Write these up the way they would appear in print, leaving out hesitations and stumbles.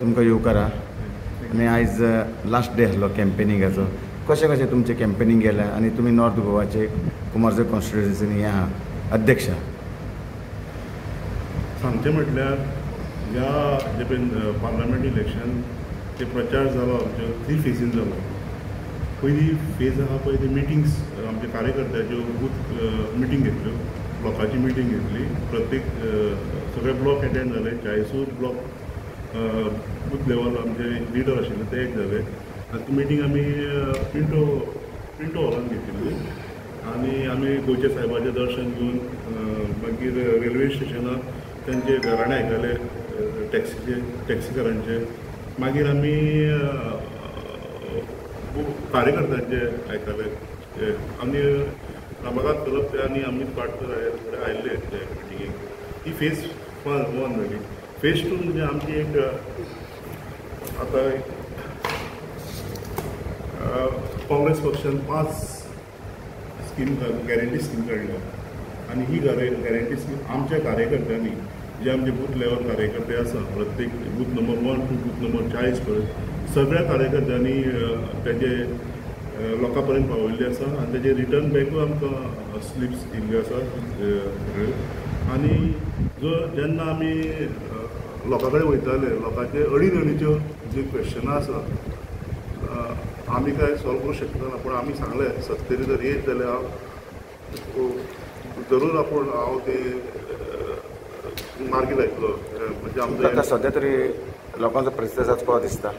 तुमकां येवकारा आनी आयज लास्ट डे आसलो कॅम्पेनिंगाचो. कशें कशें तुमचें कॅम्पेनिंग गेलें आनी तुमी नॉर्थ गोवाचे कुमारजुंव कॉन्स्टिट्युएन्सीनी हे आहा अध्यक्ष. सांगचें म्हटल्यार ह्या जे पळय पार्लमेंट इलेक्शन ते प्रचार जालो आमच्यो 3 फेजीन जालो. पयली फेज आहा पळय ती मिटिंग्स आमच्या कार्यकर्त्याच्यो बूथ मिटींग घेतल्यो, ब्लॉकाची मिटींग घेतली. प्रत्येक सगळे ब्लॉक एटेंड जाले. 40 ब्लॉक बूथ लेवल आमचे लिडर आशिल्ले ते एक जाले. ती मिटींग आमी पिंटो हॉलान घेतिल्ली आनी आमी गोंयच्या सायबाचें दर्शन घेवन मागीर रेल्वे स्टेशनार तेंचे घराणे आयकले टॅक्सीकारांचे. मागीर आमी कार्यकर्त्यांचे आयकले आनी रामनाथ कलप ते आनी अमित पाटकर आयिल्ले ते मिटिंगेक. ही फेज 1 जाली. फेज 2 म्हणजे आमची एक आतां काँग्रेस पक्षान 5 स्कीम गॅरंटी स्कीम काडल्या आनी ही गॅरंटी स्कीम आमच्या कार्यकर्त्यांनी जे आमचे बूथ लेवल कार्यकर्ते आसा प्रत्येक booth number 1 two booth number 40 पर्यंत सगळ्या कार्यकर्त्यांनी तेजे लोकां पर्यंत पावयल्ली आसा आनी तेजे रिटर्न बॅकूय आमकां स्लिप्स दिल्ल्यो आसा. आनी जेन्ना आमी लोकां कडेन वयताले लोकांचे अडीनडीच्यो ज्यो क्वेश्चनां आसा आमी काय सॉल्व करूंक शकना, पूण आमी सांगलें सत्तेरी जर येत जाल्यार हांव जरूर हांव ते मार्गी लायतलो. म्हणजे आमचो सद्या तरी लोकांचो प्रतिसाद कसो दिसता?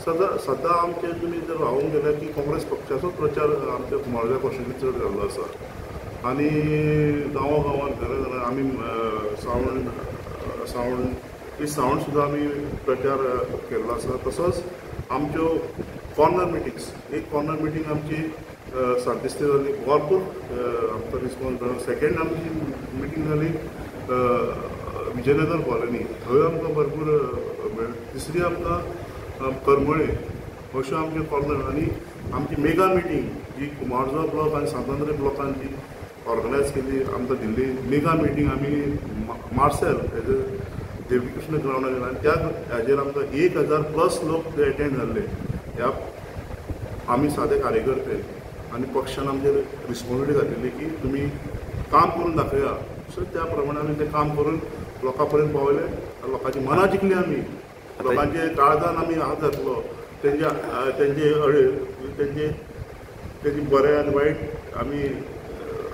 सद्दां आमचे तुमी जर रावूंक गेल्यार की काँग्रेस पक्षाचो प्रचार आमच्या कुमारजुंव कॉन्स्टिट्युएन्सीन चड जाल्लो आसा. आनी गांवांत घरां आमी सावंड सुद्दां आमी प्रचार केल्लो आसा. तसोच आमच्यो कॉर्नर मिटिंग्स, एक कॉर्नर मिटींग आमची सार्तिस्ते जाली, भरपूर आमचो रिस्पॉन्स मेळ्ळो. सेकेंड आमची मिटींग जाली विजयनगर कॉलनी, थंय आमकां भरपूर मेळ्ळी. तिसरी आमकां करमळे, अश्यो आमच्यो कॉर्नर. आनी आमची मेगा मिटींग जी कुमारजुंव ब्लॉक आनी सांतांद्री ब्लॉकान जी ऑर्गनायज केली आमकां दिल्ली मेगा मिटींग आमी मार्सेल हेजे देवी कृष्ण ग्रावंडार गेला आनी त्या हाजेर आमकां 1000+ लोक ते एटेंड जाल्ले. ह्या आमी सादे कार्यकर्ते आनी पक्षान आमचेर रिस्पॉन्सिबिलिटी घातिल्ली की तुमी काम करून दाखया. सो त्या प्रमाणे आमी तें काम करून लोकां पर्यंत पावयलें, लोकांची मनां जिखली आमी, लोकांचे काळजान आमी हात घातलो, तेंचे बरें आनी वायट आमी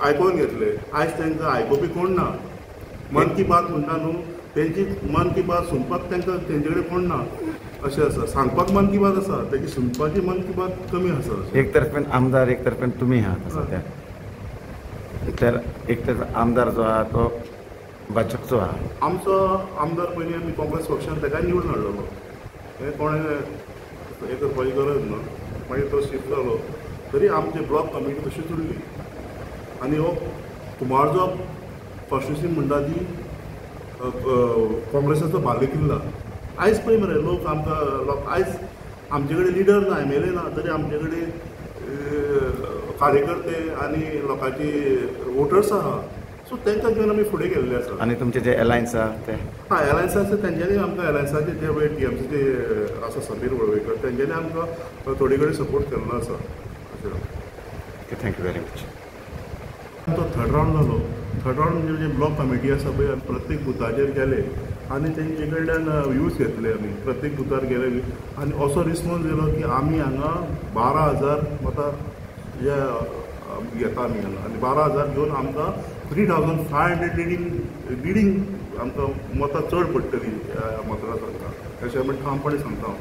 आयकून घेतले. आयज तेंकां आयकुपी कोण ना. मन की बात म्हणटा न्हू, तेंची मन की बात सुनपाक तेंकां तेंचे कडेन कोण ना अशें आसा. सांगपाक मन की बात आसा, तेजी सुनपाची मन की बात कमी आसा. एक तर्फेन आमदार, एक तर्फेन तुमी आहात सद्या. तर एक तरफ आमदार जो आहा तो भाजपचो आहा. आमचो आमदार पयलीं आमी काँग्रेस पक्षान तेकाय निवडून हाडलेलो. हें कोणें हें करपाची गरज ना. मागीर तो शिफ्ट जालो तरी आमची ब्लॉक कमिटी तशीच उरली. आनी हो कुमारजुंव कॉन्स्टिट्युएन्सी म्हणटा ती काँग्रेसाचो बालेकिल्ला. आयज पळय मरे लोक आमकां आयज आमचे कडेन लिडर ना, MLA ना, तरी आमचे कडेन कार्यकर्ते आनी लोकांची वोटर्स आहा. सो तांकां घेवन आमी फुडें गेल्ले आसा. आनी तुमचे जे एलायन्स आहा ते एलायन्स आसा तेंच्यांनी आमकां एलायन्साचे जे पळय TMCचे आसा समीर वळवयकर तेंच्यांनी आमकां थोडे कडेन सपोर्ट केल्लो आसा. Thank you very much. तो थर्ड रावंड जालो. थर्ड रावंड म्हणजे जे ब्लॉक कमिटी आसा पळय प्रत्येक बुथाचेर गेले आनी तेंचे कडल्यान व्ह्यूज घेतले आमी. प्रत्येक बुथार गेले आनी असो रिस्पॉन्स येयलो की आमी हांगा 12,000 मतां जे घेता आमी हांगा. आनी 12,000 घेवन आमकां 3,500 लिडींग आमकां मतां चड पडटलीं ह्या मतदारसंघात. अशें आमी ठामपणी सांगता हांव.